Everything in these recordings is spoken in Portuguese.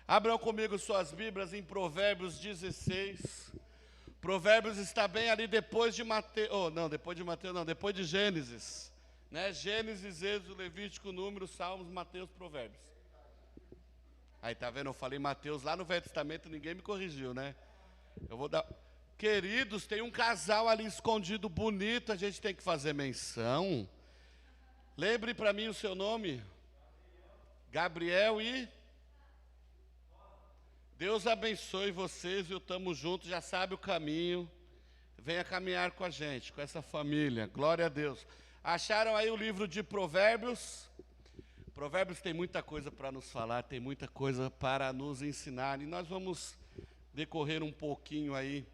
Abram comigo suas Bíblias em Provérbios 16. Provérbios está bem ali depois de Mateus, depois de Gênesis. Né? Gênesis, Êxodo, Levítico, Números, Salmos, Mateus, Provérbios. Aí tá vendo, eu falei Mateus lá no Velho Testamento, ninguém me corrigiu, né? Eu vou dar... Queridos, tem um casal ali escondido bonito, a gente tem que fazer menção. Lembre para mim o seu nome. Gabriel e... Deus abençoe vocês, viu? Estamos juntos, já sabe o caminho. Venha caminhar com a gente, com essa família. Glória a Deus. Acharam aí o livro de Provérbios? Provérbios tem muita coisa para nos falar, tem muita coisa para nos ensinar. E nós vamos decorrer um pouquinho aí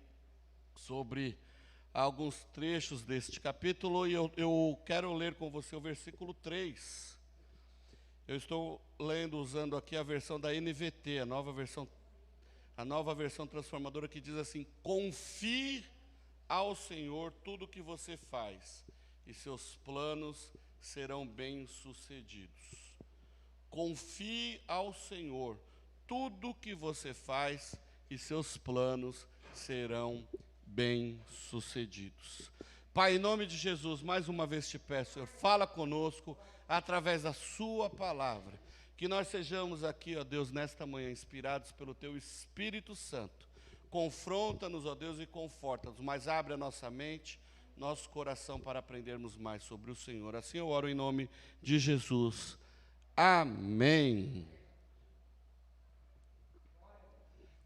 sobre alguns trechos deste capítulo. E eu quero ler com você o versículo 3. Eu estou lendo, usando aqui a versão da NVT, a nova versão transformadora, que diz assim: confie ao Senhor tudo o que você faz, e seus planos serão bem-sucedidos. Confie ao Senhor tudo o que você faz, e seus planos serão bem-sucedidos. Pai, em nome de Jesus, mais uma vez te peço, Senhor, fala conosco através da sua palavra. Que nós sejamos aqui, ó Deus, nesta manhã, inspirados pelo Teu Espírito Santo. Confronta-nos, ó Deus, e conforta-nos, mas abre a nossa mente, nosso coração, para aprendermos mais sobre o Senhor. Assim eu oro em nome de Jesus. Amém.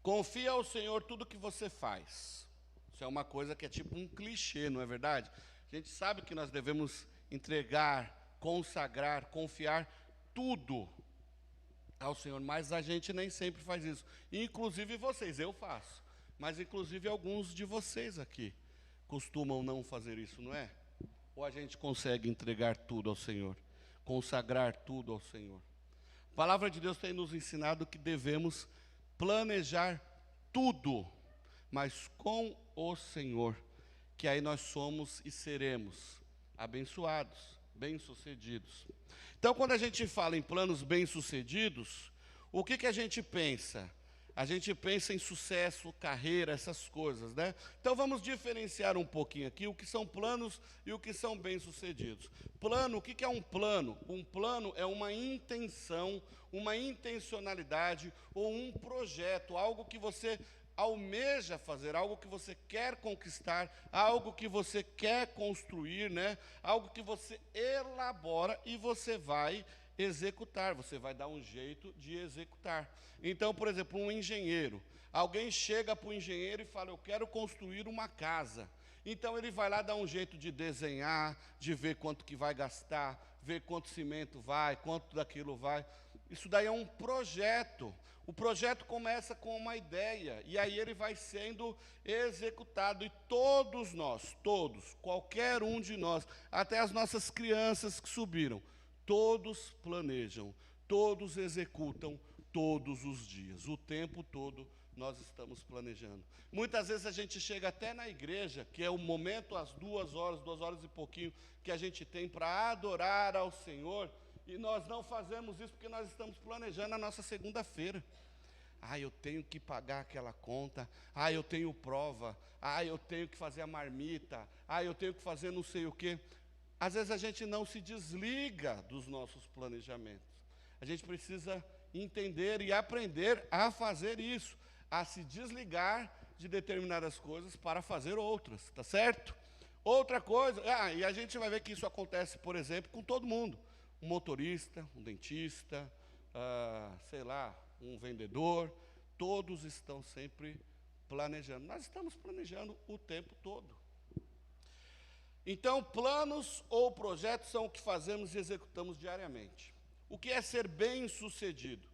Confia ao Senhor tudo que você faz. Isso é uma coisa que é tipo um clichê, não é verdade? A gente sabe que nós devemos entregar, consagrar, confiar tudo ao Senhor, mas a gente nem sempre faz isso. Inclusive vocês, eu faço. Mas inclusive alguns de vocês aqui costumam não fazer isso, não é? Ou a gente consegue entregar tudo ao Senhor, consagrar tudo ao Senhor? A palavra de Deus tem nos ensinado que devemos planejar tudo, mas com o Senhor, que aí nós somos e seremos abençoados, bem-sucedidos. Então, quando a gente fala em planos bem-sucedidos, o que a gente pensa? A gente pensa em sucesso, carreira, essas coisas, né? Então, vamos diferenciar um pouquinho aqui o que são planos e o que são bem-sucedidos. Plano, o que é um plano? Um plano é uma intenção, uma intencionalidade ou um projeto, algo que você almeja fazer, algo que você quer conquistar, algo que você quer construir, né? Algo que você elabora e você vai executar, você vai dar um jeito de executar. Então, por exemplo, um engenheiro, alguém chega para o engenheiro e fala: eu quero construir uma casa. Então ele vai lá dar um jeito de desenhar, de ver quanto que vai gastar, ver quanto cimento vai, quanto daquilo vai. Isso daí é um projeto. O projeto começa com uma ideia, e aí ele vai sendo executado. E todos nós, todos, qualquer um de nós, até as nossas crianças que subiram, todos planejam, todos executam todos os dias. O tempo todo nós estamos planejando. Muitas vezes a gente chega até na igreja, que é o momento, às 2 horas e pouquinho, que a gente tem para adorar ao Senhor, e nós não fazemos isso porque nós estamos planejando a nossa segunda-feira. Eu tenho que pagar aquela conta, eu tenho prova, eu tenho que fazer a marmita, eu tenho que fazer não sei o quê. Às vezes a gente não se desliga dos nossos planejamentos. A gente precisa entender e aprender a fazer isso, a se desligar de determinadas coisas para fazer outras, tá certo? Outra coisa, e a gente vai ver que isso acontece, por exemplo, com todo mundo. Um motorista, um dentista, um vendedor, todos estão sempre planejando. Nós estamos planejando o tempo todo. Então, planos ou projetos são o que fazemos e executamos diariamente. O que é ser bem-sucedido?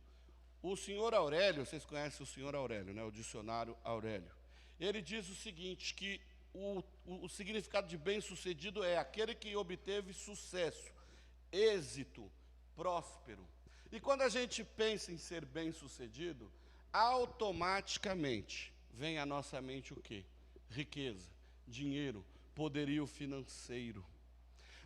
O senhor Aurélio, vocês conhecem o senhor Aurélio, né? O dicionário Aurélio. Ele diz o seguinte, que o significado de bem-sucedido é aquele que obteve sucesso, êxito, próspero. E quando a gente pensa em ser bem-sucedido, automaticamente vem à nossa mente o quê? Riqueza, dinheiro, poderio financeiro.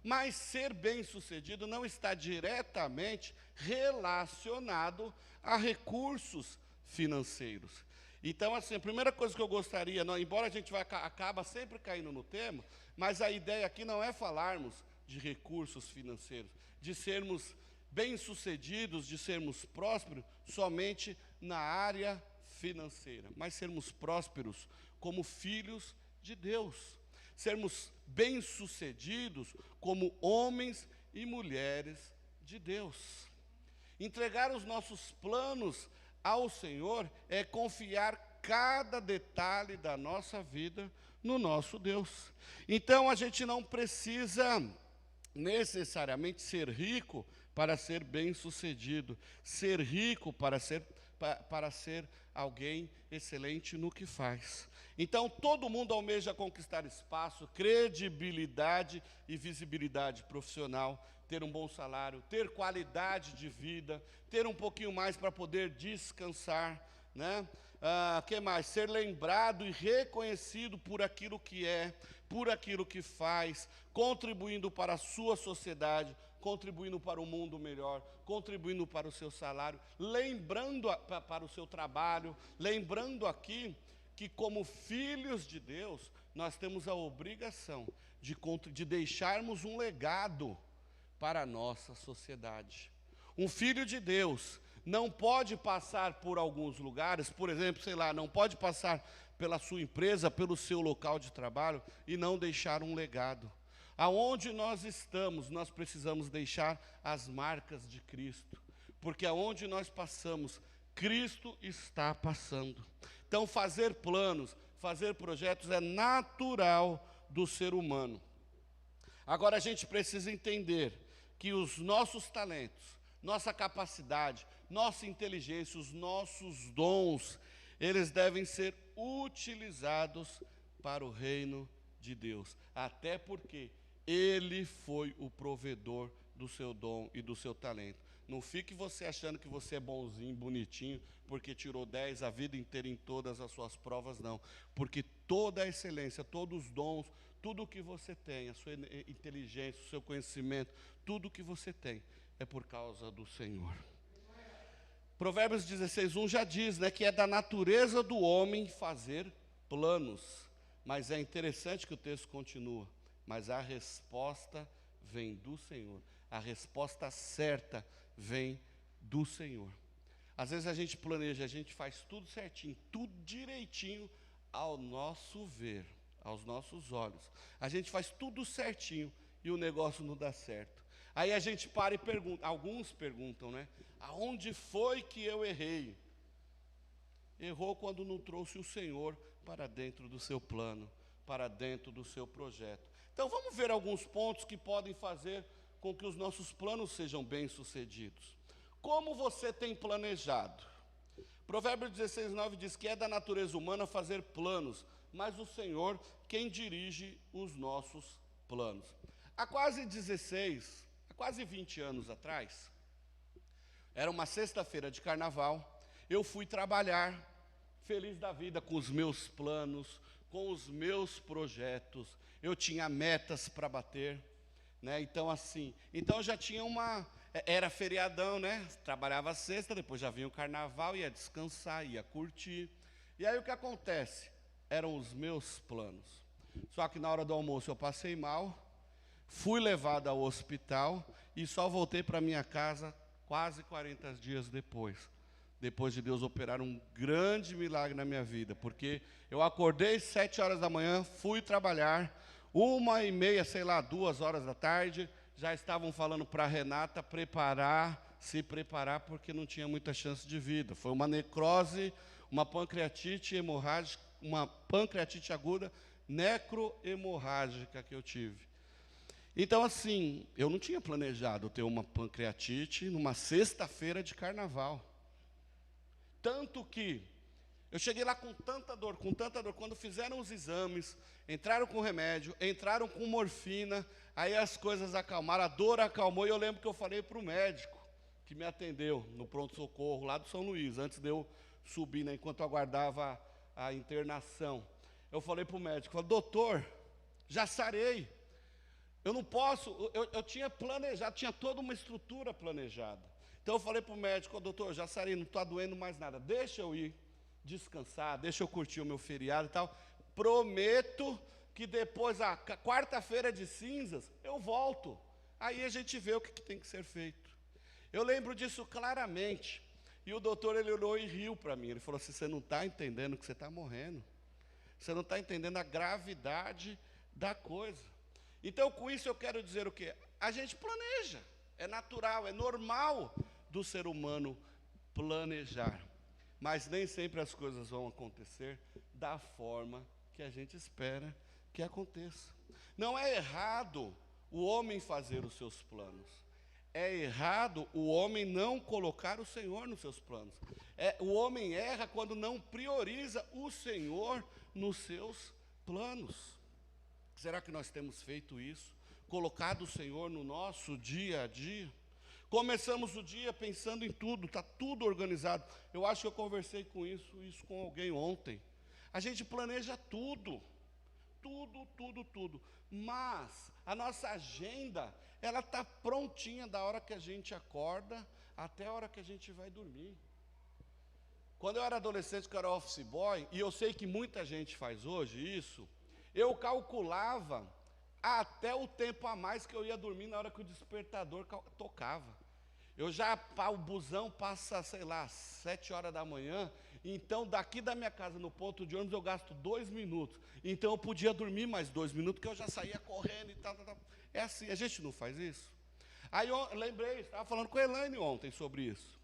Mas ser bem-sucedido não está diretamente relacionado a recursos financeiros. Então, assim, a primeira coisa que eu gostaria, não, embora a gente acaba sempre caindo no tema, mas a ideia aqui não é falarmos de recursos financeiros, de sermos bem-sucedidos, de sermos prósperos somente na área financeira, mas sermos prósperos como filhos de Deus, sermos bem-sucedidos como homens e mulheres de Deus. Entregar os nossos planos ao Senhor é confiar cada detalhe da nossa vida no nosso Deus. Então a gente não precisa necessariamente ser rico para ser bem-sucedido, ser rico para ser alguém excelente no que faz. Então todo mundo almeja conquistar espaço, credibilidade e visibilidade profissional, ter um bom salário, ter qualidade de vida, ter um pouquinho mais para poder descansar, né? Que mais? Ser lembrado e reconhecido por aquilo que é, por aquilo que faz, contribuindo para a sua sociedade, contribuindo para um mundo melhor, contribuindo para o seu salário, lembrando para o seu trabalho, lembrando aqui que como filhos de Deus, nós temos a obrigação de deixarmos um legado para a nossa sociedade. Um filho de Deus não pode passar por alguns lugares, por exemplo, sei lá, não pode passar pela sua empresa, pelo seu local de trabalho e não deixar um legado. Aonde nós estamos, nós precisamos deixar as marcas de Cristo, porque aonde nós passamos, Cristo está passando. Então, fazer planos, fazer projetos é natural do ser humano. Agora, a gente precisa entender que os nossos talentos, nossa capacidade, nossa inteligência, os nossos dons, eles devem ser utilizados para o reino de Deus. Até porque Ele foi o provedor do seu dom e do seu talento. Não fique você achando que você é bonzinho, bonitinho, porque tirou 10 a vida inteira em todas as suas provas, não. Porque toda a excelência, todos os dons, tudo o que você tem, a sua inteligência, o seu conhecimento, tudo o que você tem, é por causa do Senhor. Provérbios 16:1 já diz, né, que é da natureza do homem fazer planos. Mas é interessante que o texto continua. Mas a resposta vem do Senhor. A resposta certa vem do Senhor. Às vezes a gente planeja, a gente faz tudo certinho, tudo direitinho ao nosso ver, aos nossos olhos. A gente faz tudo certinho e o negócio não dá certo. Aí a gente para e pergunta, alguns perguntam, né? Aonde foi que eu errei? Errou quando não trouxe o Senhor para dentro do seu plano, para dentro do seu projeto. Então vamos ver alguns pontos que podem fazer com que os nossos planos sejam bem-sucedidos. Como você tem planejado? Provérbios 16:9 diz que é da natureza humana fazer planos, mas o Senhor quem dirige os nossos planos. Há quase 20 anos atrás, era uma sexta-feira de carnaval, eu fui trabalhar, feliz da vida com os meus planos, com os meus projetos, eu tinha metas para bater, né? Então já tinha era feriadão, né? Trabalhava sexta, depois já vinha o carnaval, ia descansar, ia curtir. E aí o que acontece? Eram os meus planos. Só que na hora do almoço eu passei mal, fui levado ao hospital e só voltei para minha casa quase 40 dias depois de Deus operar um grande milagre na minha vida, porque eu acordei 7 horas da manhã, fui trabalhar, 1h30, sei lá, 2 horas da tarde, já estavam falando para a Renata se preparar, porque não tinha muita chance de vida. Foi uma necrose, uma pancreatite hemorrágica, uma pancreatite aguda, necrohemorrágica que eu tive. Então, eu não tinha planejado ter uma pancreatite numa sexta-feira de carnaval. Tanto que eu cheguei lá com tanta dor, quando fizeram os exames, entraram com remédio, entraram com morfina, aí as coisas acalmaram, a dor acalmou, e eu lembro que eu falei para o médico que me atendeu no pronto-socorro, lá do São Luís, antes de eu subir, né, enquanto eu aguardava a internação. Eu falei para o médico, doutor, já sarei, eu não posso, eu tinha planejado, tinha toda uma estrutura planejada. Então eu falei para o médico, doutor, já sarei, não está doendo mais nada, deixa eu ir descansar, deixa eu curtir o meu feriado e tal. Prometo que depois, a quarta-feira de cinzas, eu volto. Aí a gente vê o que tem que ser feito. Eu lembro disso claramente. E o doutor, ele olhou e riu para mim. Ele falou assim, você não está entendendo que você está morrendo. Você não está entendendo a gravidade da coisa. Então, com isso eu quero dizer o quê? A gente planeja. É natural, é normal do ser humano planejar. Mas nem sempre as coisas vão acontecer da forma que a gente espera que aconteça. Não é errado o homem fazer os seus planos. É errado o homem não colocar o Senhor nos seus planos. O homem erra quando não prioriza o Senhor nos seus planos. Será que nós temos feito isso? Colocado o Senhor no nosso dia a dia? Começamos o dia pensando em tudo, está tudo organizado. Eu acho que eu conversei com isso com alguém ontem. A gente planeja tudo. Tudo. Mas a nossa agenda, ela está prontinha da hora que a gente acorda até a hora que a gente vai dormir. Quando eu era adolescente, que eu era office boy, e eu sei que muita gente faz hoje isso, eu calculava até o tempo a mais que eu ia dormir na hora que o despertador tocava. O busão passa, 7 horas da manhã, então daqui da minha casa no ponto de ônibus eu gasto 2 minutos. Então eu podia dormir mais 2 minutos, que eu já saía correndo e tal. É assim, a gente não faz isso? Aí eu lembrei, estava falando com a Elaine ontem sobre isso.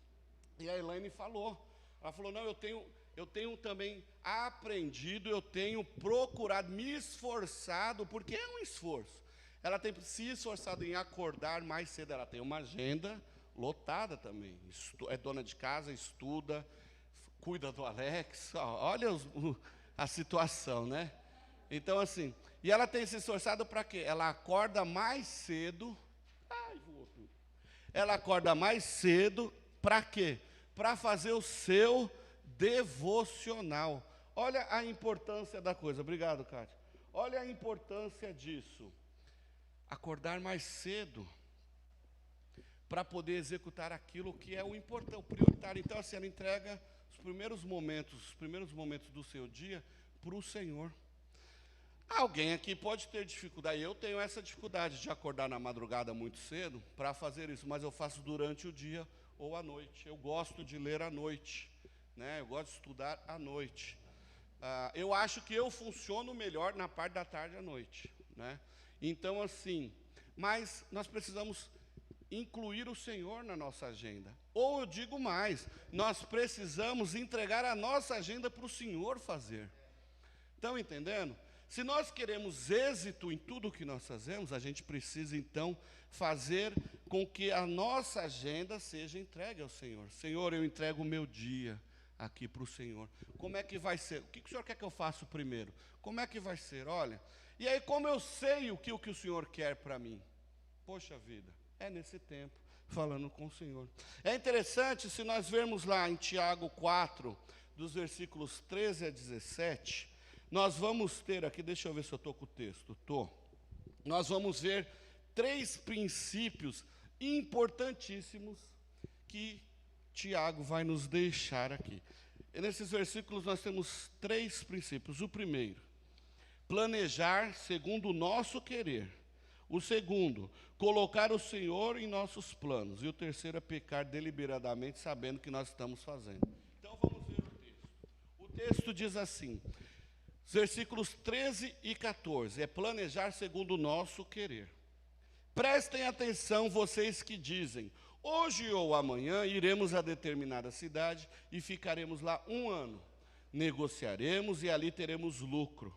E a Elaine falou, ela falou, não, eu tenho também aprendido, eu tenho procurado, me esforçado, porque é um esforço. Ela tem se esforçado em acordar mais cedo, ela tem uma agenda lotada também, é dona de casa, estuda, cuida do Alex, olha a situação, né? Então assim, e ela tem se esforçado para quê? Ela acorda mais cedo, voou tudo. Ela acorda mais cedo, para quê? Para fazer o seu devocional. Olha a importância da coisa, obrigado, Kátia. Olha a importância disso, acordar mais cedo, para poder executar aquilo que é o importante, o prioritário. Então, assim, ela entrega os primeiros momentos do seu dia para o Senhor. Alguém aqui pode ter dificuldade, eu tenho essa dificuldade de acordar na madrugada muito cedo para fazer isso, mas eu faço durante o dia ou à noite. Eu gosto de ler à noite, né? Eu gosto de estudar à noite. Eu acho que eu funciono melhor na parte da tarde à noite, né? Então, assim, mas nós precisamos incluir o Senhor na nossa agenda. Ou eu digo mais, nós precisamos entregar a nossa agenda para o Senhor fazer. Estão entendendo? Se nós queremos êxito em tudo o que nós fazemos, a gente precisa, então, fazer com que a nossa agenda seja entregue ao Senhor. Senhor, eu entrego o meu dia aqui para o Senhor. Como é que vai ser? O que o Senhor quer que eu faça primeiro? Como é que vai ser? Olha, e aí como eu sei o que o Senhor quer para mim? Poxa vida, é nesse tempo, falando com o Senhor. É interessante, se nós vermos lá em Tiago 4, dos versículos 13 a 17, nós vamos ter aqui, deixa eu ver se eu estou com o texto, estou. Nós vamos ver 3 princípios importantíssimos que Tiago vai nos deixar aqui. E nesses versículos nós temos 3 princípios. O primeiro, planejar segundo o nosso querer. O segundo, colocar o Senhor em nossos planos. E o terceiro é pecar deliberadamente, sabendo que nós estamos fazendo. Então vamos ver o texto. O texto diz assim, versículos 13 e 14, é planejar segundo o nosso querer. Prestem atenção, vocês que dizem, hoje ou amanhã iremos a determinada cidade e ficaremos lá 1 ano. Negociaremos e ali teremos lucro.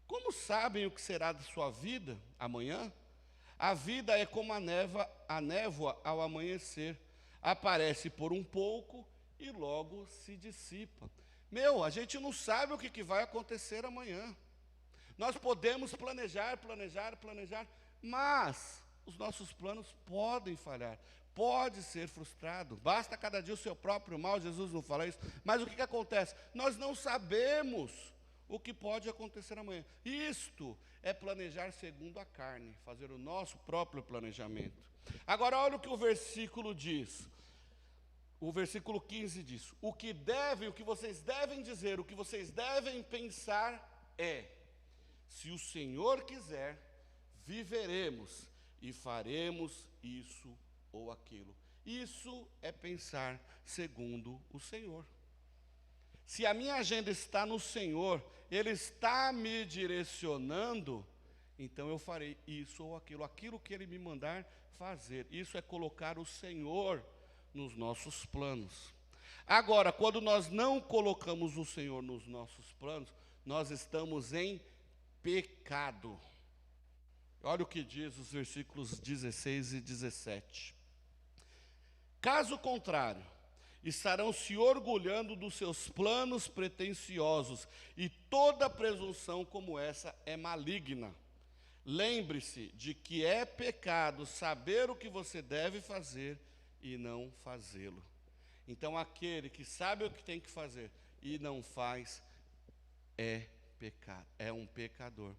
Como sabem o que será de sua vida amanhã? A vida é como a névoa ao amanhecer. Aparece por um pouco e logo se dissipa. A gente não sabe o que vai acontecer amanhã. Nós podemos planejar, mas os nossos planos podem falhar, pode ser frustrado. Basta cada dia o seu próprio mal, Jesus não fala isso. Mas o que acontece? Nós não sabemos o que pode acontecer amanhã. Isto é planejar segundo a carne, fazer o nosso próprio planejamento. Agora, olha o que o versículo diz. O versículo 15 diz: o que vocês devem dizer, o que vocês devem pensar é: se o Senhor quiser, viveremos e faremos isso ou aquilo. Isso é pensar segundo o Senhor. Se a minha agenda está no Senhor, Ele está me direcionando, então eu farei isso ou aquilo que Ele me mandar fazer. Isso é colocar o Senhor nos nossos planos. Agora, quando nós não colocamos o Senhor nos nossos planos, nós estamos em pecado. Olha o que diz os versículos 16 e 17. Caso contrário, estarão se orgulhando dos seus planos pretensiosos, e toda presunção como essa é maligna. Lembre-se de que é pecado saber o que você deve fazer e não fazê-lo. Então, aquele que sabe o que tem que fazer e não faz, é pecado, é um pecador.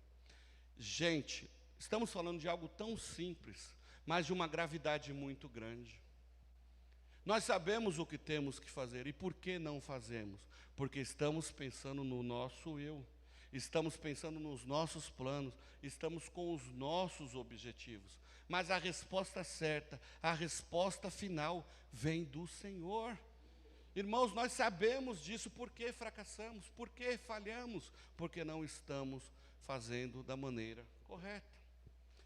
Gente, estamos falando de algo tão simples, mas de uma gravidade muito grande. Nós sabemos o que temos que fazer, e por que não fazemos? Porque estamos pensando no nosso eu, estamos pensando nos nossos planos, estamos com os nossos objetivos. Mas a resposta certa, a resposta final, vem do Senhor. Irmãos, nós sabemos disso, por que fracassamos, por que falhamos, porque não estamos fazendo da maneira correta.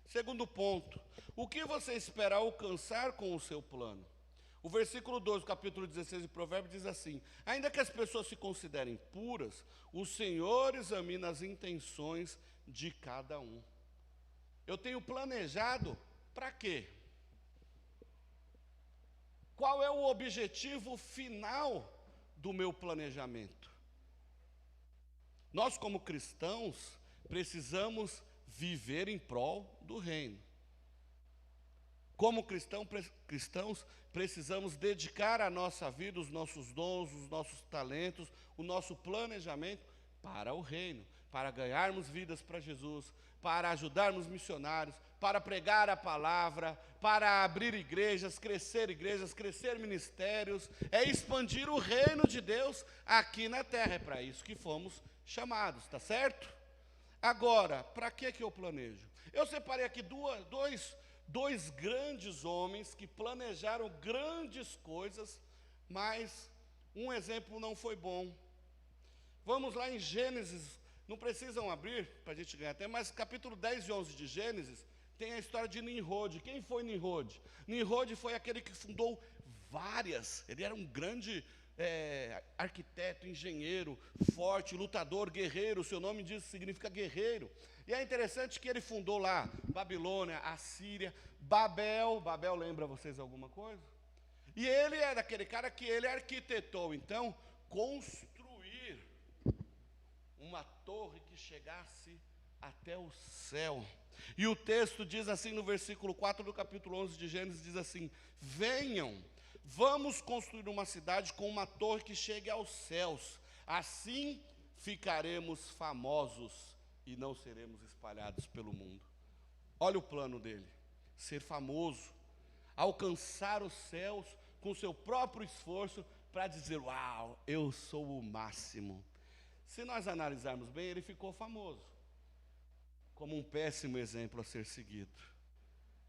Segundo ponto, o que você espera alcançar com o seu plano? O versículo 2 do capítulo 16 de Provérbios diz assim: ainda que as pessoas se considerem puras, o Senhor examina as intenções de cada um. Eu tenho planejado para quê? Qual é o objetivo final do meu planejamento? Nós, como cristãos, precisamos viver em prol do reino. Como cristãos, precisamos dedicar a nossa vida, os nossos dons, os nossos talentos, o nosso planejamento para o reino, para ganharmos vidas para Jesus, para ajudarmos missionários, para pregar a palavra, para abrir igrejas, crescer ministérios, é expandir o reino de Deus aqui na terra. É para isso que fomos chamados, está certo? Agora, para que eu planejo? Eu separei aqui dois grandes homens que planejaram grandes coisas, mas um exemplo não foi bom. Vamos lá em Gênesis, não precisam abrir para a gente ganhar tempo, mas capítulo 10 e 11 de Gênesis, tem a história de Nimrod. Quem foi Nimrod? Nimrod foi aquele que fundou ele era um grande arquiteto, engenheiro, forte, lutador, guerreiro. O seu nome diz, significa guerreiro. E é interessante que ele fundou lá Babilônia, Assíria, Babel. Babel lembra vocês alguma coisa? E ele era aquele cara que ele arquitetou, então, construir uma torre que chegasse até o céu. E o texto diz assim no versículo 4 do capítulo 11 de Gênesis, diz assim: venham, vamos construir uma cidade com uma torre que chegue aos céus, assim ficaremos famosos e não seremos espalhados pelo mundo. Olha o plano dele: ser famoso, alcançar os céus com seu próprio esforço, para dizer: uau, eu sou o máximo. Se nós analisarmos bem, ele ficou famoso, como um péssimo exemplo a ser seguido,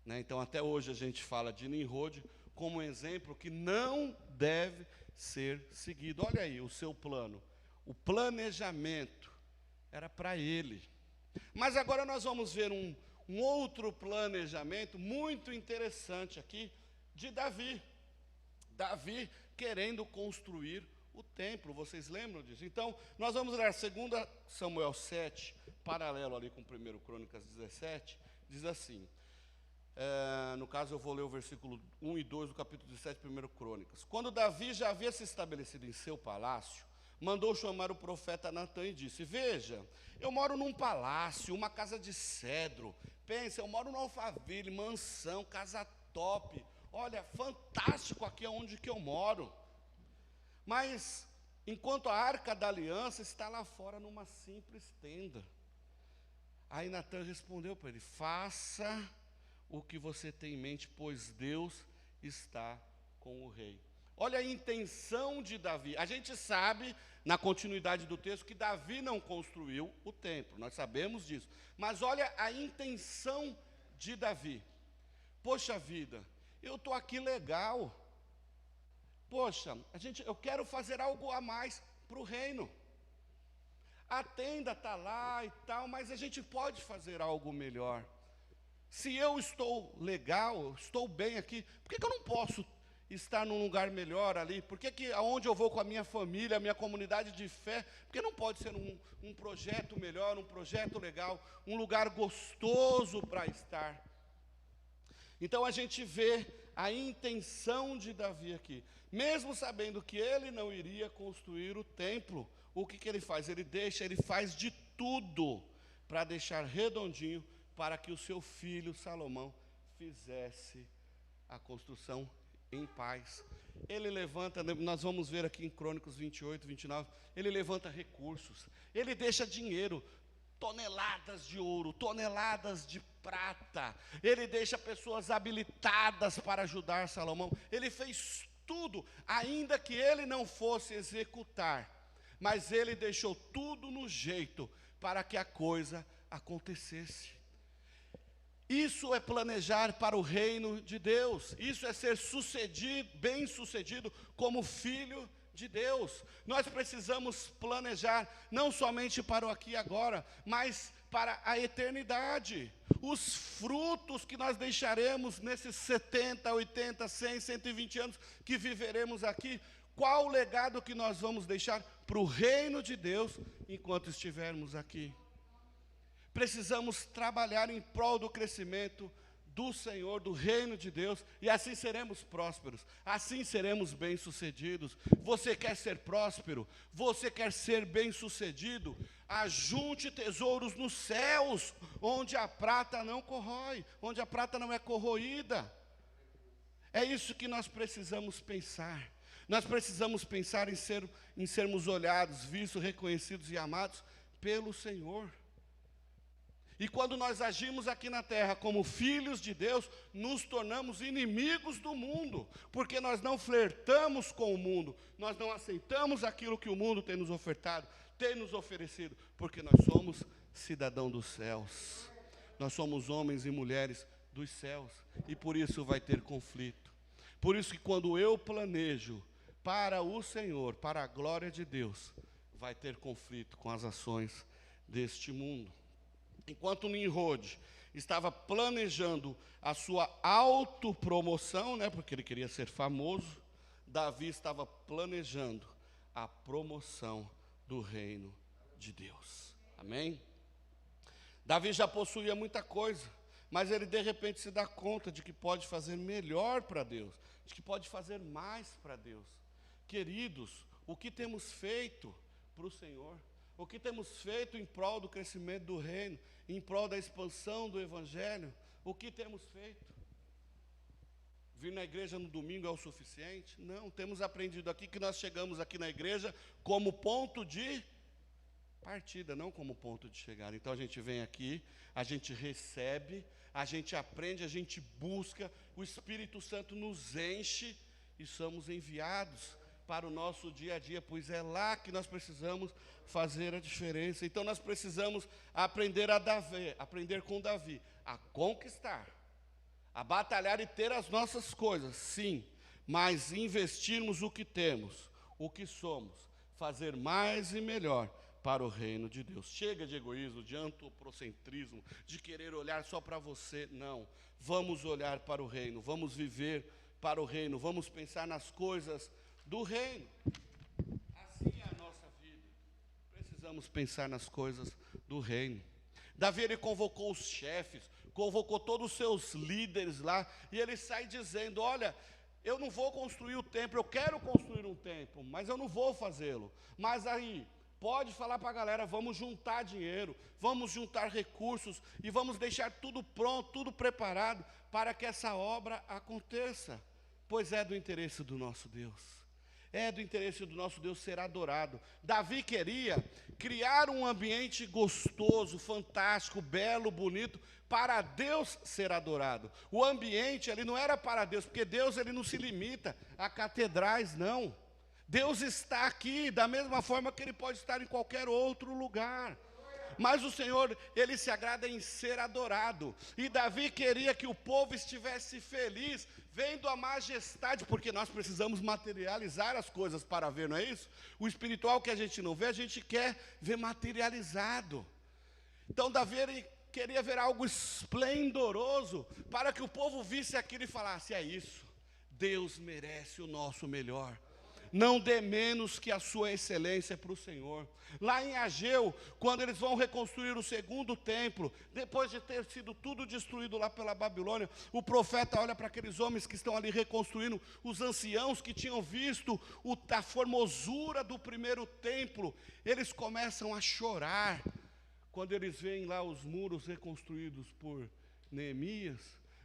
né? Então até hoje a gente fala de Nimrod como um exemplo que não deve ser seguido. Olha aí o seu plano, o planejamento era para ele. Mas agora nós vamos ver um outro planejamento muito interessante aqui de Davi. Davi querendo construir o templo, vocês lembram disso? Então, nós vamos ler 2 Samuel 7, paralelo ali com 1 Crônicas 17, diz assim, no caso eu vou ler o versículo 1 e 2 do capítulo 17 de 1 Crônicas. Quando Davi já havia se estabelecido em seu palácio, mandou chamar o profeta Natã e disse: veja, eu moro num palácio, uma casa de cedro. Pensa, eu moro num Alphaville, mansão, casa top. Olha, fantástico aqui onde que eu moro. Mas, enquanto a arca da aliança está lá fora numa simples tenda. Aí Natã respondeu para ele: faça o que você tem em mente, pois Deus está com o rei. Olha a intenção de Davi. A gente sabe, na continuidade do texto, que Davi não construiu o templo. Nós sabemos disso. Mas olha a intenção de Davi. Poxa vida, eu estou aqui legal. Poxa, eu quero fazer algo a mais para o reino. A tenda está lá e tal, mas a gente pode fazer algo melhor. Se eu estou legal, estou bem aqui, por que eu não posso estar num lugar melhor ali? Por que aonde eu vou com a minha família, a minha comunidade de fé, por que não pode ser um projeto melhor, um projeto legal, um lugar gostoso para estar? Então a gente vê a intenção de Davi aqui. Mesmo sabendo que ele não iria construir o templo, o que ele faz? Ele faz de tudo para deixar redondinho, para que o seu filho Salomão fizesse a construção em paz. Ele levanta, nós vamos ver aqui em Crônicos 28, 29, ele levanta recursos, ele deixa dinheiro, toneladas de ouro, toneladas de prata, ele deixa pessoas habilitadas para ajudar Salomão, ele fez tudo, ainda que ele não fosse executar, mas ele deixou tudo no jeito para que a coisa acontecesse. Isso é planejar para o reino de Deus, isso é ser bem sucedido como filho de Deus. Nós precisamos planejar não somente para o aqui e agora, mas para a eternidade. Os frutos que nós deixaremos nesses 70, 80, 100, 120 anos que viveremos aqui, qual o legado que nós vamos deixar para o reino de Deus enquanto estivermos aqui? Precisamos trabalhar em prol do crescimento do Senhor, do reino de Deus, e assim seremos prósperos, assim seremos bem-sucedidos. Você quer ser próspero? Você quer ser bem-sucedido? Ajunte tesouros nos céus, onde a prata não corrói, onde a prata não é corroída. É isso que nós precisamos pensar. Nós precisamos pensar em sermos olhados, vistos, reconhecidos e amados pelo Senhor. E quando nós agimos aqui na terra como filhos de Deus, nos tornamos inimigos do mundo, porque nós não flertamos com o mundo, nós não aceitamos aquilo que o mundo tem nos ofertado, tem nos oferecido, porque nós somos cidadãos dos céus, nós somos homens e mulheres dos céus, e por isso vai ter conflito. Por isso que quando eu planejo para o Senhor, para a glória de Deus, vai ter conflito com as ações deste mundo. Enquanto Nimrod estava planejando a sua autopromoção, porque ele queria ser famoso, Davi estava planejando a promoção do reino de Deus. Amém? Davi já possuía muita coisa, mas ele de repente se dá conta de que pode fazer melhor para Deus, de que pode fazer mais para Deus. Queridos, o que temos feito para o Senhor? O que temos feito em prol do crescimento do reino, em prol da expansão do evangelho? O que temos feito? Vir na igreja no domingo é o suficiente? Não, temos aprendido aqui que nós chegamos aqui na igreja como ponto de partida, não como ponto de chegada. Então a gente vem aqui, a gente recebe, a gente aprende, a gente busca, o Espírito Santo nos enche e somos enviados para o nosso dia a dia, pois é lá que nós precisamos fazer a diferença. Então nós precisamos aprender com Davi, a conquistar, a batalhar e ter as nossas coisas, sim, mas investirmos o que temos, o que somos, fazer mais e melhor para o reino de Deus. Chega de egoísmo, de antropocentrismo, de querer olhar só para você, não. Vamos olhar para o reino, vamos viver para o reino, vamos pensar nas coisas do reino. Assim é a nossa vida. Precisamos pensar nas coisas do reino. Davi, ele convocou os chefes, convocou todos os seus líderes lá, e ele sai dizendo: olha, eu não vou construir o templo, eu quero construir um templo, mas eu não vou fazê-lo. Mas aí, pode falar para a galera, vamos juntar dinheiro, vamos juntar recursos, e vamos deixar tudo pronto, tudo preparado, para que essa obra aconteça, pois é do interesse do nosso Deus. é do interesse do nosso Deus ser adorado. Davi queria criar um ambiente gostoso, fantástico, belo, bonito, para Deus ser adorado. O ambiente, ele não era para Deus, porque Deus, ele não se limita a catedrais, não. Deus está aqui, da mesma forma que Ele pode estar em qualquer outro lugar. Mas o Senhor, Ele se agrada em ser adorado. E Davi queria que o povo estivesse feliz, vendo a majestade, porque nós precisamos materializar as coisas para ver, não é isso? O espiritual que a gente não vê, a gente quer ver materializado. Então Davi, ele queria ver algo esplendoroso, para que o povo visse aquilo e falasse: é isso, Deus merece o nosso melhor. Não dê menos que a sua excelência para o Senhor. Lá em Ageu, quando eles vão reconstruir o segundo templo, depois de ter sido tudo destruído lá pela Babilônia, o profeta olha para aqueles homens que estão ali reconstruindo, os anciãos que tinham visto a formosura do primeiro templo, eles começam a chorar, quando eles veem lá os muros reconstruídos por Neemias.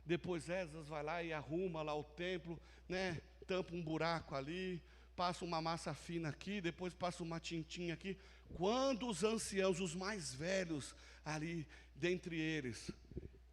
Depois Esdras vai lá e arruma lá o templo, né, tampa um buraco ali, passa uma massa fina aqui, depois passa uma tintinha aqui. Quando os anciãos, os mais velhos ali, dentre eles,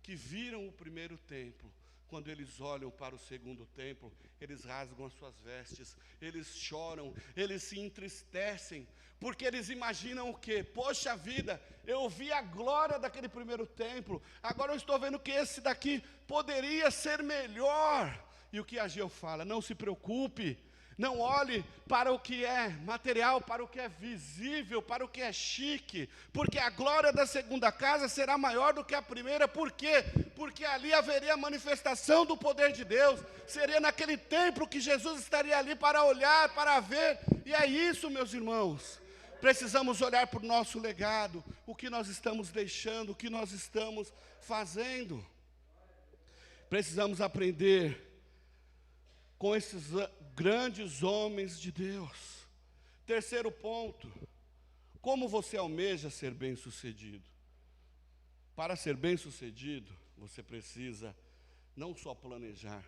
que viram o primeiro templo, quando eles olham para o segundo templo, eles rasgam as suas vestes, eles choram, eles se entristecem, porque eles imaginam o quê? Poxa vida, eu vi a glória daquele primeiro templo, agora eu estou vendo que esse daqui poderia ser melhor. E o que Ageu fala? Não se preocupe, não olhe para o que é material, para o que é visível, para o que é chique, porque a glória da segunda casa será maior do que a primeira. Por quê? Porque ali haveria a manifestação do poder de Deus, seria naquele templo que Jesus estaria ali para olhar, para ver. E é isso, meus irmãos, precisamos olhar para o nosso legado, o que nós estamos deixando, o que nós estamos fazendo. Precisamos aprender com esses grandes homens de Deus. Terceiro ponto: como você almeja ser bem-sucedido? Para ser bem-sucedido, você precisa não só planejar,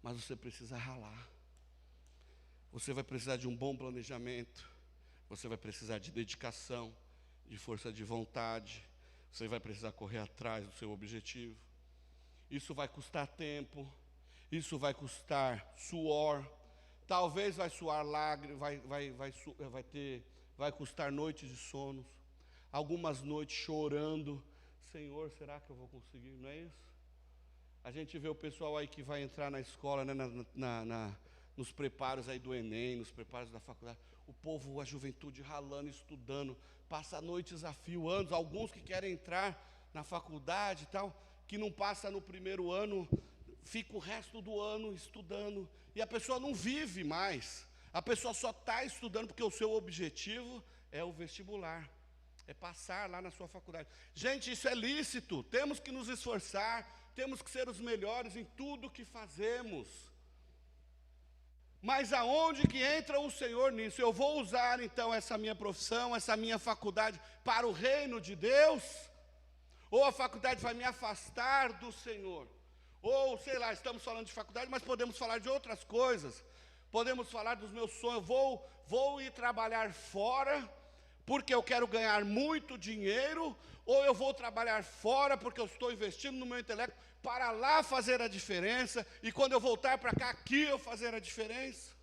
mas você precisa ralar. Você vai precisar de um bom planejamento, você vai precisar de dedicação, de força de vontade, você vai precisar correr atrás do seu objetivo. Isso vai custar tempo, isso vai custar suor, talvez vai suar lágrimas, vai custar noites de sonos, algumas noites chorando: Senhor, será que eu vou conseguir? Não é isso? A gente vê o pessoal aí que vai entrar na escola, né, nos preparos aí do Enem, nos preparos da faculdade, o povo, a juventude ralando, estudando, passa noites a fio, anos, alguns que querem entrar na faculdade e tal, que não passa no primeiro ano, fica o resto do ano estudando, e a pessoa não vive mais, a pessoa só está estudando porque o seu objetivo é o vestibular, é passar lá na sua faculdade. Gente, isso é lícito, temos que nos esforçar, temos que ser os melhores em tudo que fazemos. Mas aonde que entra o Senhor nisso? Eu vou usar então essa minha profissão, essa minha faculdade para o reino de Deus? Ou a faculdade vai me afastar do Senhor? Ou, sei lá, estamos falando de faculdade, mas podemos falar de outras coisas. Podemos falar dos meus sonhos. Vou ir trabalhar fora porque eu quero ganhar muito dinheiro, ou eu vou trabalhar fora porque eu estou investindo no meu intelecto para lá fazer a diferença, e quando eu voltar para cá, aqui eu fazer a diferença.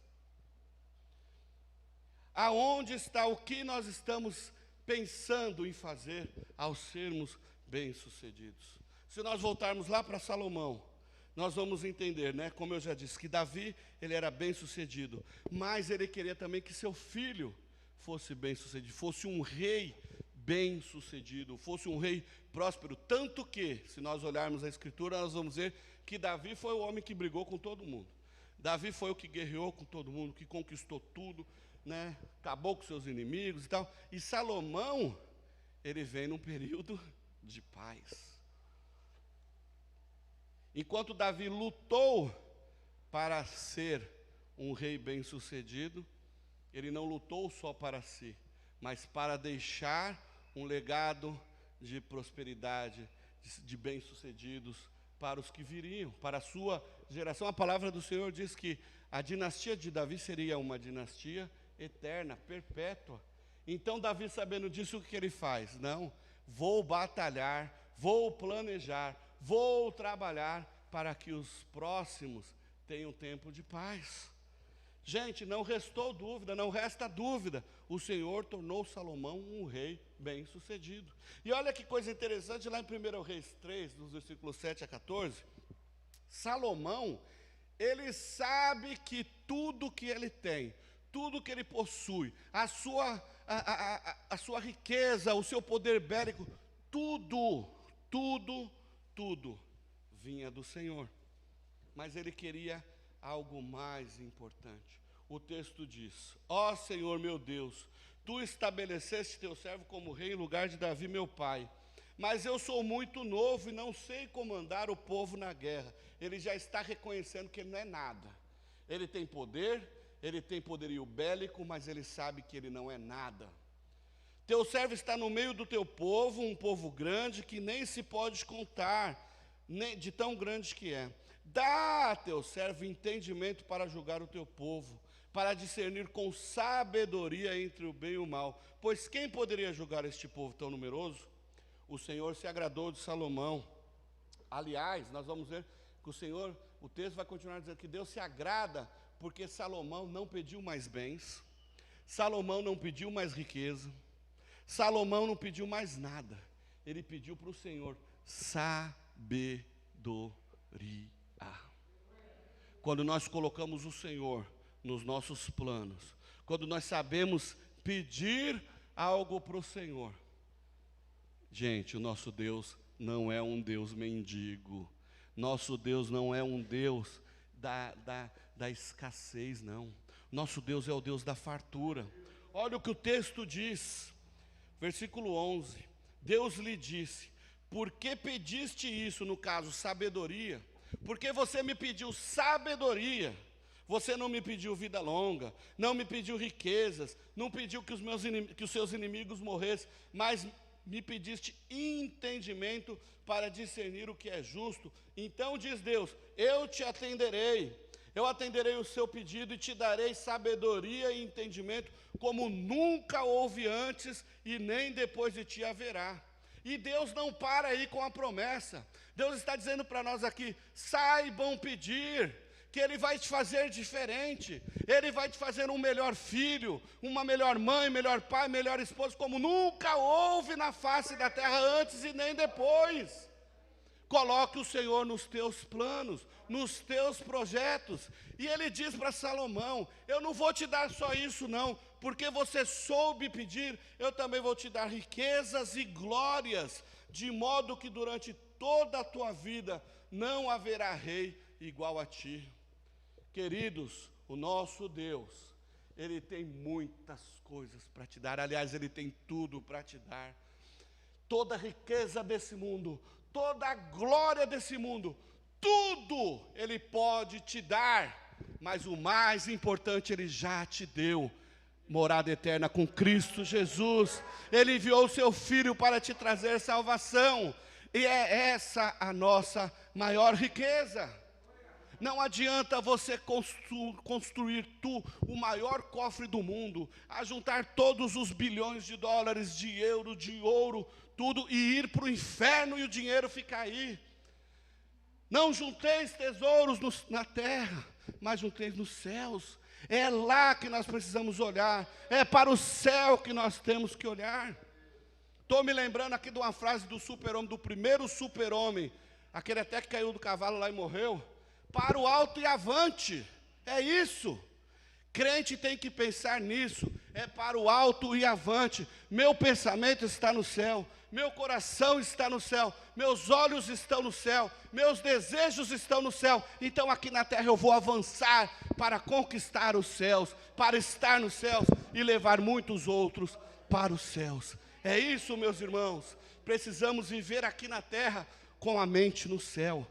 Aonde está o que nós estamos pensando em fazer ao sermos bem-sucedidos? Se nós voltarmos lá para Salomão, nós vamos entender, né, como eu já disse, que Davi, ele era bem-sucedido, mas ele queria também que seu filho fosse bem-sucedido, fosse um rei bem-sucedido, fosse um rei próspero, tanto que, se nós olharmos a Escritura, nós vamos ver que Davi foi o homem que brigou com todo mundo. Davi foi o que guerreou com todo mundo, que conquistou tudo, né, acabou com seus inimigos e tal. E Salomão, ele vem num período de paz. Enquanto Davi lutou para ser um rei bem-sucedido, ele não lutou só para si, mas para deixar um legado de prosperidade, de bem-sucedidos para os que viriam, para a sua geração. A palavra do Senhor diz que A dinastia de Davi seria uma dinastia eterna, perpétua. Então Davi, sabendo disso, o que ele faz? Não, vou batalhar, vou planejar, vou trabalhar para que os próximos tenham tempo de paz. Gente, não restou dúvida, não resta dúvida. O Senhor tornou Salomão um rei bem-sucedido. E olha que coisa interessante, lá em 1 Reis 3, dos versículos 7 a 14, Salomão, ele sabe que tudo que ele tem, tudo que ele possui, a sua riqueza, o seu poder bélico, tudo vinha do Senhor. Mas ele queria algo mais importante. O texto diz: ó Senhor meu Deus, tu estabeleceste teu servo como rei em lugar de Davi meu pai, mas eu sou muito novo e não sei comandar o povo na guerra. Ele já está reconhecendo que ele não é nada. Ele tem poder, ele tem poderio bélico, mas ele sabe que ele não é nada. Teu servo está no meio do teu povo, um povo grande que nem se pode contar, nem de tão grande que é. Dá a teu servo entendimento para julgar o teu povo, para discernir com sabedoria entre o bem e o mal. Pois quem poderia julgar este povo tão numeroso? O Senhor se agradou de Salomão. Aliás, nós vamos ver que o texto vai continuar dizendo que Deus se agrada, porque Salomão não pediu mais bens, Salomão não pediu mais riqueza, Salomão não pediu mais nada. Ele pediu para o Senhor sabedoria. Quando nós colocamos o Senhor nos nossos planos, quando nós sabemos pedir algo para o Senhor, gente, o nosso Deus não é um Deus mendigo, nosso Deus não é um Deus da escassez, não. Nosso Deus é o Deus da fartura. Olha o que o texto diz, versículo 11, Deus lhe disse: por que pediste isso, no caso, sabedoria? Porque você me pediu sabedoria, você não me pediu vida longa, não me pediu riquezas, não pediu que os seus inimigos morressem, mas me pediste entendimento para discernir o que é justo. Então diz Deus: eu te atenderei, eu atenderei o seu pedido e te darei sabedoria e entendimento como nunca houve antes e nem depois de ti haverá. E Deus não para aí com a promessa. Deus está dizendo para nós aqui: saibam pedir, que Ele vai te fazer diferente. Ele vai te fazer um melhor filho, uma melhor mãe, melhor pai, melhor esposo, como nunca houve na face da terra antes e nem depois. Coloque o Senhor nos teus planos, nos teus projetos. E Ele diz para Salomão: eu não vou te dar só isso não, porque você soube pedir, eu também vou te dar riquezas e glórias, de modo que durante toda a tua vida não haverá rei igual a ti. Queridos, o nosso Deus, Ele tem muitas coisas para te dar. Aliás, Ele tem tudo para te dar. Toda a riqueza desse mundo, toda a glória desse mundo, tudo Ele pode te dar. Mas o mais importante Ele já te deu: morada eterna com Cristo Jesus. Ele enviou o seu Filho para te trazer salvação. E é essa a nossa maior riqueza. Não adianta você construir o maior cofre do mundo, ajuntar todos os bilhões de dólares, de euro, de ouro, tudo, e ir para o inferno e o dinheiro ficar aí. Não junteis tesouros na terra, mas junteis nos céus. É lá que nós precisamos olhar, é para o céu que nós temos que olhar. Estou me lembrando aqui de uma frase do super-homem, do primeiro super-homem, aquele até que caiu do cavalo lá e morreu: para o alto e avante. É isso. Crente tem que pensar nisso. É para o alto e avante. Meu pensamento está no céu, meu coração está no céu, meus olhos estão no céu, meus desejos estão no céu. Então aqui na terra eu vou avançar para conquistar os céus, para estar nos céus e levar muitos outros para os céus. É isso, meus irmãos. Precisamos viver aqui na terra com a mente no céu.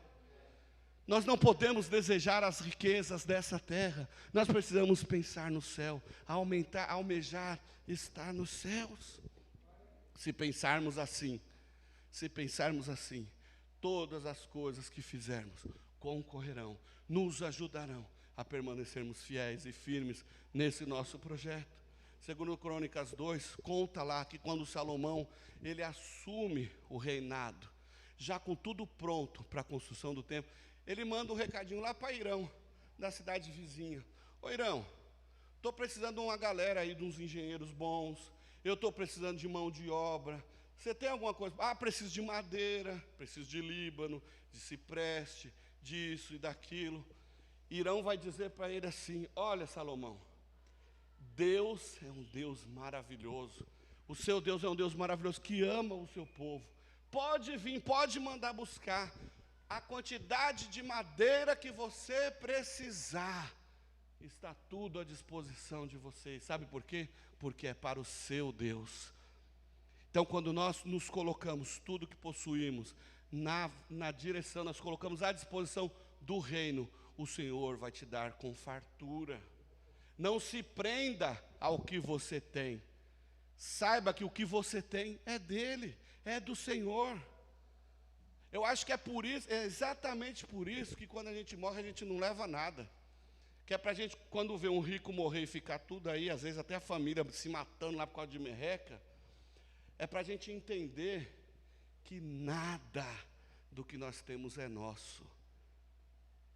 Nós não podemos desejar as riquezas dessa terra. Nós precisamos pensar no céu, almejar estar nos céus. Se pensarmos assim, todas as coisas que fizermos concorrerão, nos ajudarão a permanecermos fiéis e firmes nesse nosso projeto. Segundo Crônicas 2, conta lá que quando Salomão, ele assume o reinado, já com tudo pronto para a construção do templo, ele manda um recadinho lá para Irão, da cidade vizinha. Ô Irão, estou precisando de uma galera aí, de uns engenheiros bons, eu estou precisando de mão de obra, você tem alguma coisa? Ah, preciso de madeira, preciso de líbano, de cipreste, disso e daquilo. Irão vai dizer para ele assim: olha, Salomão, Deus é um Deus maravilhoso, o seu Deus é um Deus maravilhoso que ama o seu povo, pode vir, pode mandar buscar a quantidade de madeira que você precisar, está tudo à disposição de vocês. Sabe por quê? Porque é para o seu Deus. Então, quando nós nos colocamos, tudo que possuímos, na direção, nós colocamos à disposição do reino, o Senhor vai te dar com fartura. Não se prenda ao que você tem. Saiba que o que você tem é dele, é do Senhor. Eu acho que é por isso, é exatamente por isso que quando a gente morre, a gente não leva nada. Que é para a gente, quando vê um rico morrer e ficar tudo aí, às vezes até a família se matando lá por causa de merreca, é para a gente entender que nada do que nós temos é nosso.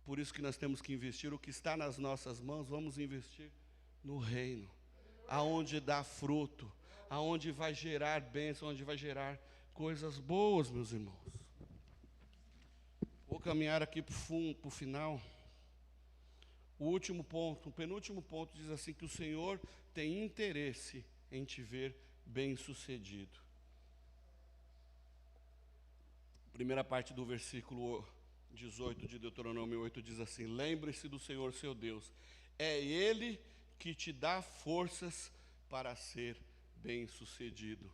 Por isso que nós temos que investir o que está nas nossas mãos, vamos investir no reino, aonde dá fruto, aonde vai gerar bênção, onde vai gerar coisas boas, meus irmãos. Vou caminhar aqui para o final. O último ponto, o penúltimo ponto diz assim, que o Senhor tem interesse em te ver bem-sucedido. Primeira parte do versículo 18 de Deuteronômio 8 diz assim: lembre-se do Senhor seu Deus, é Ele que te dá forças para ser bem-sucedido.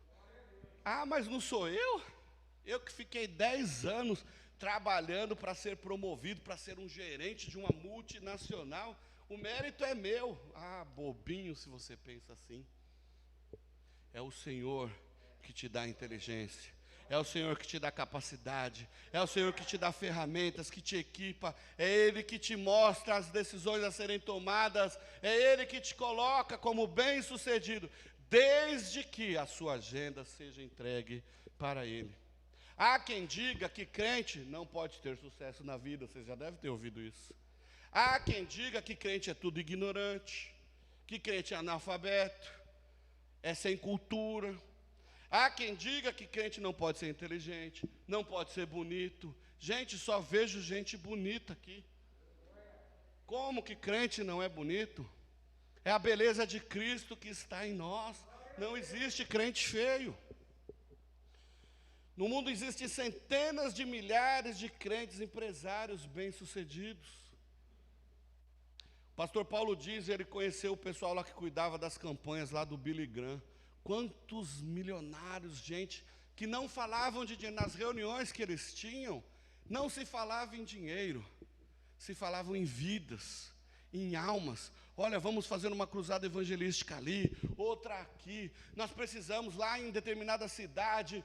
Ah, mas não sou eu? Eu que fiquei 10 anos trabalhando para ser promovido, para ser um gerente de uma multinacional, o mérito é meu. Ah, bobinho se você pensa assim. É o Senhor que te dá inteligência, é o Senhor que te dá capacidade, é o Senhor que te dá ferramentas, que te equipa, é Ele que te mostra as decisões a serem tomadas, é Ele que te coloca como bem-sucedido, desde que a sua agenda seja entregue para Ele. Há quem diga que crente não pode ter sucesso na vida, você já deve ter ouvido isso. Há quem diga que crente é tudo ignorante, que crente é analfabeto, é sem cultura. Há quem diga que crente não pode ser inteligente, não pode ser bonito. Gente, só vejo gente bonita aqui. Como que crente não é bonito? É a beleza de Cristo que está em nós. Não existe crente feio. No mundo existem centenas de milhares de crentes empresários bem-sucedidos. O pastor Paulo diz, ele conheceu o pessoal lá que cuidava das campanhas lá do Billy Graham. Quantos milionários, gente, que não falavam de dinheiro. Nas reuniões que eles tinham, não se falava em dinheiro, se falavam em vidas, em almas. Olha, vamos fazer uma cruzada evangelística ali, outra aqui. Nós precisamos lá em determinada cidade,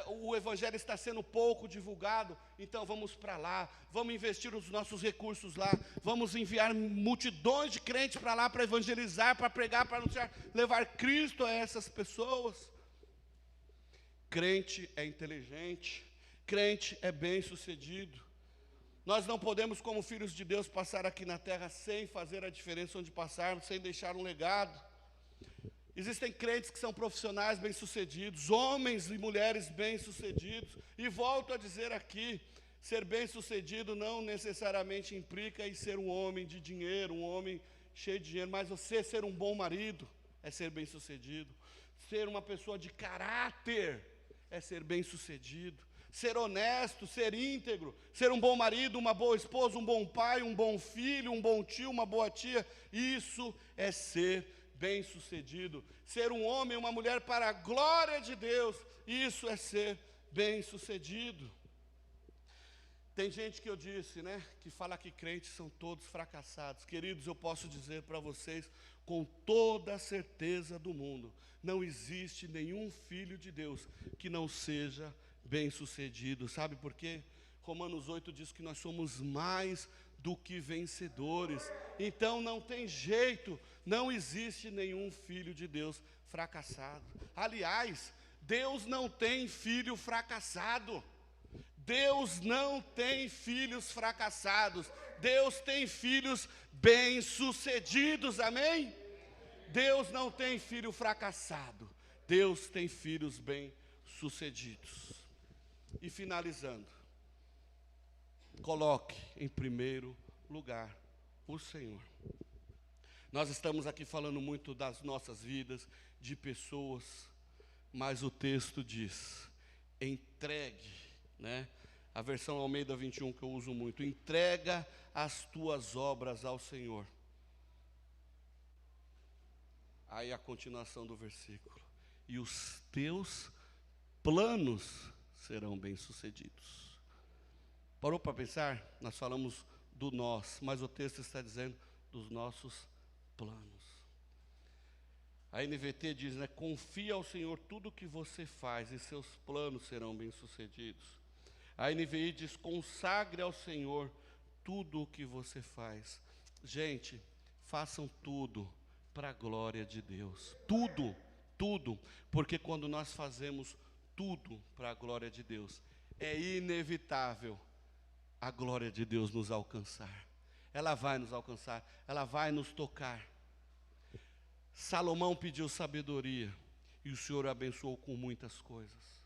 o evangelho está sendo pouco divulgado, então vamos para lá, vamos investir os nossos recursos lá, vamos enviar multidões de crentes para lá para evangelizar, para pregar, para anunciar, levar Cristo a essas pessoas. Crente é inteligente, crente é bem-sucedido. Nós não podemos, como filhos de Deus, passar aqui na terra sem fazer a diferença onde passarmos, sem deixar um legado. Existem crentes que são profissionais bem-sucedidos, homens e mulheres bem-sucedidos. E volto a dizer aqui, ser bem-sucedido não necessariamente implica em ser um homem de dinheiro, um homem cheio de dinheiro, mas você ser um bom marido é ser bem-sucedido. Ser uma pessoa de caráter é ser bem-sucedido. Ser honesto, ser íntegro, ser um bom marido, uma boa esposa, um bom pai, um bom filho, um bom tio, uma boa tia, isso é ser bem-sucedido. Ser um homem e uma mulher para a glória de Deus, isso é ser bem-sucedido. Tem gente que eu disse, né, que fala que crentes são todos fracassados. Queridos, eu posso dizer para vocês com toda a certeza do mundo, não existe nenhum filho de Deus que não seja bem-sucedido. Sabe por quê? Romanos 8 diz que nós somos mais do que vencedores. Então não tem jeito, não existe nenhum filho de Deus fracassado. Aliás, Deus não tem filho fracassado. Deus não tem filhos fracassados. Deus tem filhos bem-sucedidos, amém? Deus não tem filho fracassado. Deus tem filhos bem-sucedidos. E finalizando, coloque em primeiro lugar o Senhor. Nós estamos aqui falando muito das nossas vidas, de pessoas, mas o texto diz, entregue, né? A versão Almeida 21 que eu uso muito, entrega as tuas obras ao Senhor. Aí a continuação do versículo, e os teus planos serão bem-sucedidos. Parou para pensar? Nós falamos do nós, mas o texto está dizendo dos nossos planos. A NVT diz, né, confia ao Senhor tudo o que você faz e seus planos serão bem-sucedidos. A NVI diz, consagre ao Senhor tudo o que você faz. Gente, façam tudo para a glória de Deus. Tudo, tudo. Porque quando nós fazemos tudo para a glória de Deus, é inevitável a glória de Deus nos alcançar. Ela vai nos alcançar, ela vai nos tocar. Salomão pediu sabedoria e o Senhor abençoou com muitas coisas.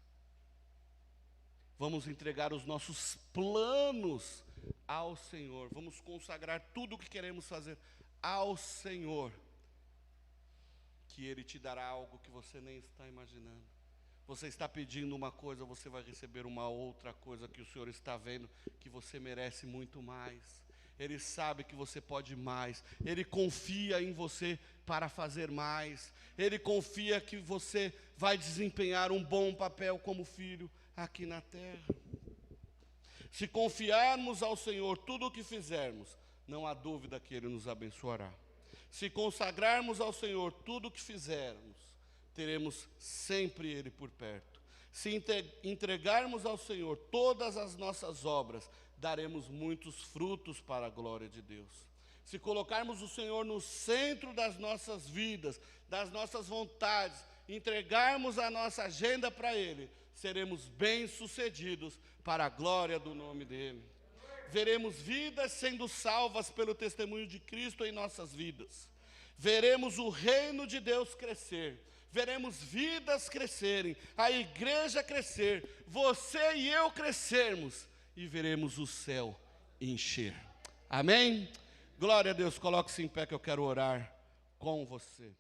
Vamos entregar os nossos planos ao Senhor. Vamos consagrar tudo o que queremos fazer ao Senhor, que Ele te dará algo que você nem está imaginando. Você está pedindo uma coisa, você vai receber uma outra coisa que o Senhor está vendo, que você merece muito mais. Ele sabe que você pode mais. Ele confia em você para fazer mais. Ele confia que você vai desempenhar um bom papel como filho aqui na terra. Se confiarmos ao Senhor tudo o que fizermos, não há dúvida que Ele nos abençoará. Se consagrarmos ao Senhor tudo o que fizermos, teremos sempre Ele por perto. Se entregarmos ao Senhor todas as nossas obras, daremos muitos frutos para a glória de Deus. Se colocarmos o Senhor no centro das nossas vidas, das nossas vontades, entregarmos a nossa agenda para Ele, seremos bem-sucedidos para a glória do nome dEle. Veremos vidas sendo salvas pelo testemunho de Cristo em nossas vidas. Veremos o reino de Deus crescer. Veremos vidas crescerem, a igreja crescer, você e eu crescermos, e veremos o céu encher. Amém? Glória a Deus, coloque-se em pé que eu quero orar com você.